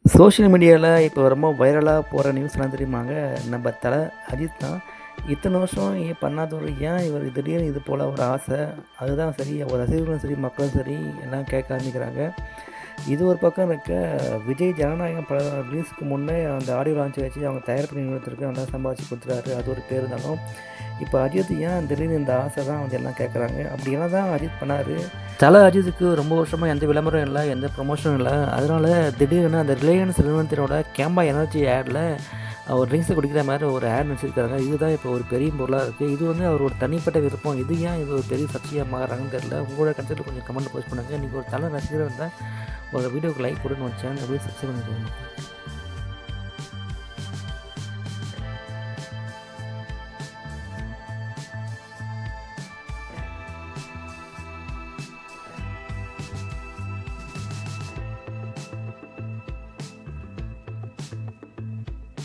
Social மீடியாவில் இப்போ ரொம்ப வைரலாக போகிற நியூஸ்லாம் தெரியுமாங்க? நம்ம அஜித் தான். இத்தனை வருஷம் ஏன் பண்ணாதவரு, ஏன் இவர் திடீர்னு இது போல் ஒரு ஆசை? அதுதான் சரி, அவர் ரசிகர்களும் சரி, மக்களும் சரி எல்லாம் கேட்க ஆரம்பிக்கிறாங்க. இது ஒரு பக்கம் இருக்க, விஜய் ஜனநாயகம் படம் ரிலீஸுக்கு முன்னே அந்த ஆடியோ லான்ச் வச்சு அவங்க தயார் பண்ணி நிறுவனத்திற்கு நல்லா சம்பாதிச்சு கொடுத்துட்டாரு. அது ஒரு பேர் இருந்தாலும், இப்போ அஜித் ஏன் திடீர்னு இந்த ஆசை தான் வந்து எல்லாம் கேட்குறாங்க. அப்படி என்ன தான் அஜித் பண்ணார்? அஜித்துக்கு ரொம்ப வருஷமாக எந்த விளம்பரம் இல்லை, எந்த ப்ரொமோஷனும் இல்லை. அதனால் திடீர்னு அந்த ரிலையன்ஸ் நிறுவனத்தினோட கேம்பா எனர்ஜி ஆடில் ஒரு ட்ரிங்க்ஸை குடிக்கிற மாதிரி ஒரு ஆட் வச்சுருக்காங்க. இதுதான் இப்போ ஒரு பெரிய பொருளாக இருக்குது. இது வந்து அவரோட தனிப்பட்ட விருப்பம். இது ஏன் இது ஒரு பெரிய சர்ச்சையாக மாறுறாங்கன்னு தெரியல. உங்களோட கருத்தில் கொஞ்சம் கமெண்ட் போஸ்ட் பண்ணுங்கள். நீங்கள் ஒரு ரசிகராக இருந்தால் ஒரு வீடியோக்கு லைக் கொடுன்னு வச்சேன். அப்படியே சப்ஸ்கிரைப் பண்ணிக்கோங்க.